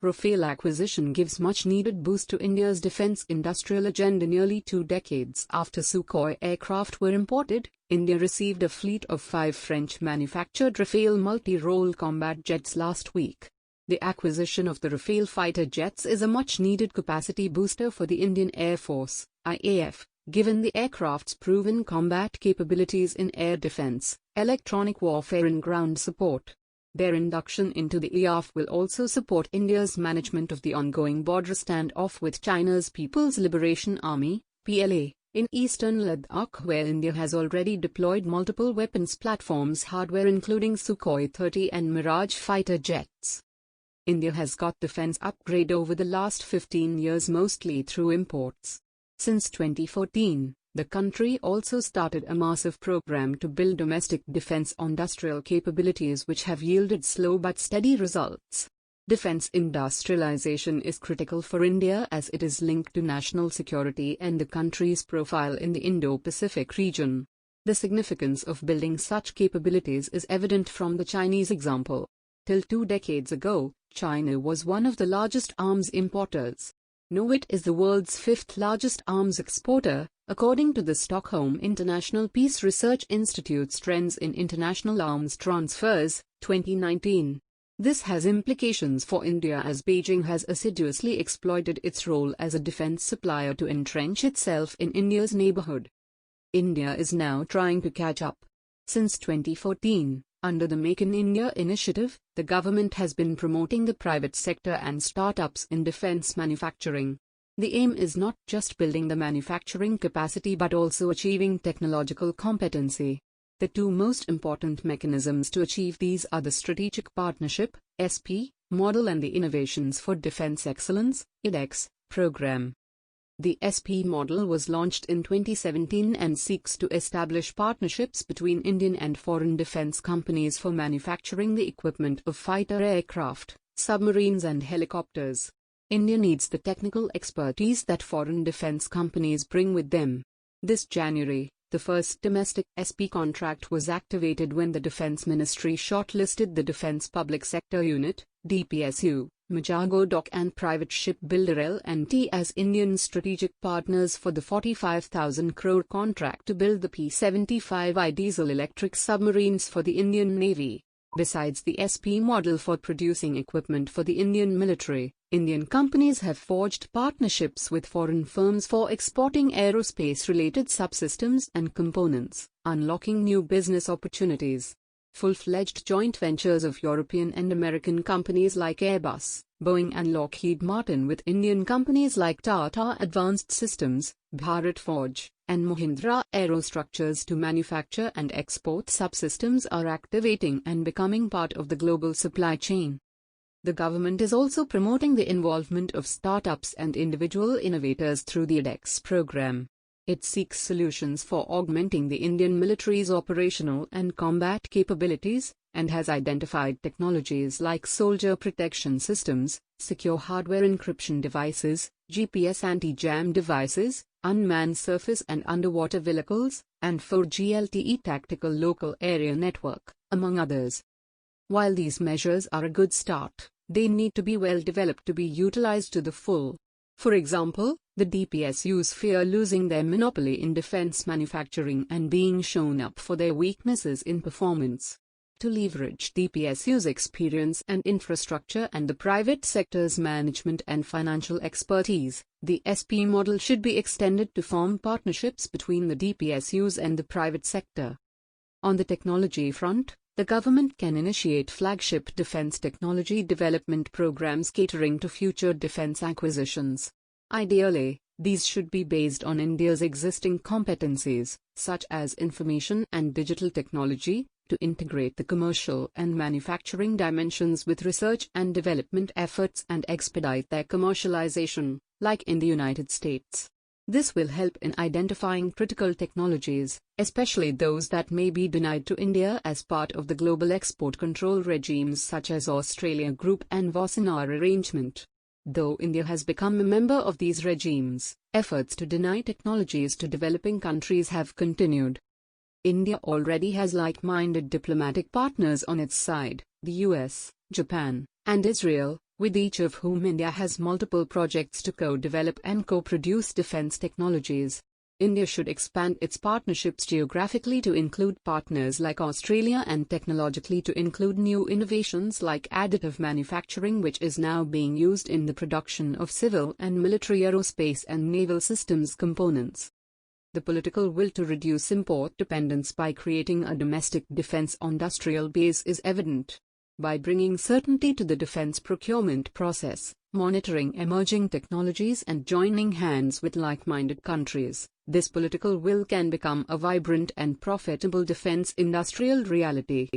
Rafale acquisition gives much-needed boost to India's defence industrial agenda. Nearly 2 decades after Sukhoi aircraft were imported, India received a fleet of 5 French-manufactured Rafale multi-role combat jets last week. The acquisition of the Rafale fighter jets is a much-needed capacity booster for the Indian Air Force, IAF, given the aircraft's proven combat capabilities in air defence, electronic warfare and ground support. Their induction into the IAF will also support India's management of the ongoing border standoff with China's People's Liberation Army, PLA, in eastern Ladakh, where India has already deployed multiple weapons platforms hardware including Sukhoi 30 and Mirage fighter jets. India has got defence upgrade over the last 15 years mostly through imports. Since 2014, the country also started a massive program to build domestic defence industrial capabilities which have yielded slow but steady results. Defence industrialization is critical for India as it is linked to national security and the country's profile in the Indo-Pacific region. The significance of building such capabilities is evident from the Chinese example. Till 2 decades ago, China was one of the largest arms importers. Now it is the world's 5th largest arms exporter, according to the Stockholm International Peace Research Institute's Trends in International Arms Transfers, 2019. This has implications for India as Beijing has assiduously exploited its role as a defence supplier to entrench itself in India's neighbourhood. India is now trying to catch up. Since 2014, under the Make in India initiative, the government has been promoting the private sector and startups in defence manufacturing. The aim is not just building the manufacturing capacity but also achieving technological competency. The 2 most important mechanisms to achieve these are the Strategic Partnership (SP) model and the Innovations for Defence Excellence (iDEX) program. The SP model was launched in 2017 and seeks to establish partnerships between Indian and foreign defence companies for manufacturing the equipment of fighter aircraft, submarines and helicopters. India needs the technical expertise that foreign defence companies bring with them. This January, the first domestic SP contract was activated when the Defence Ministry shortlisted the Defence Public Sector Unit, DPSU, Majago Dock and private shipbuilder L&T as Indian strategic partners for the 45,000 crore contract to build the P-75I diesel-electric submarines for the Indian Navy. Besides the SP model for producing equipment for the Indian military, Indian companies have forged partnerships with foreign firms for exporting aerospace-related subsystems and components, unlocking new business opportunities. Full-fledged joint ventures of European and American companies like Airbus, Boeing and Lockheed Martin with Indian companies like Tata Advanced Systems, Bharat Forge, and Mahindra Aerostructures to manufacture and export subsystems are activating and becoming part of the global supply chain. The government is also promoting the involvement of startups and individual innovators through the iDEX program. It seeks solutions for augmenting the Indian military's operational and combat capabilities, and has identified technologies like soldier protection systems, secure hardware encryption devices, GPS anti-jam devices, unmanned surface and underwater vehicles, and 4G LTE tactical local area network, among others. While these measures are a good start, they need to be well developed to be utilized to the full. For example, the DPSUs fear losing their monopoly in defense manufacturing and being shown up for their weaknesses in performance. To leverage DPSUs' experience and infrastructure and the private sector's management and financial expertise, the SP model should be extended to form partnerships between the DPSUs and the private sector. On the technology front, the government can initiate flagship defense technology development programs catering to future defense acquisitions. Ideally, these should be based on India's existing competencies, such as information and digital technology, to integrate the commercial and manufacturing dimensions with research and development efforts and expedite their commercialization, like in the United States. This will help in identifying critical technologies, especially those that may be denied to India as part of the global export control regimes such as Australia Group and Wassenaar Arrangement. Though India has become a member of these regimes, efforts to deny technologies to developing countries have continued. India already has like-minded diplomatic partners on its side, the US, Japan, and Israel, with each of whom India has multiple projects to co-develop and co-produce defense technologies. India should expand its partnerships geographically to include partners like Australia and technologically to include new innovations like additive manufacturing, which is now being used in the production of civil and military aerospace and naval systems components. The political will to reduce import dependence by creating a domestic defense industrial base is evident. By bringing certainty to the defense procurement process, monitoring emerging technologies and joining hands with like-minded countries, this political will can become a vibrant and profitable defense industrial reality.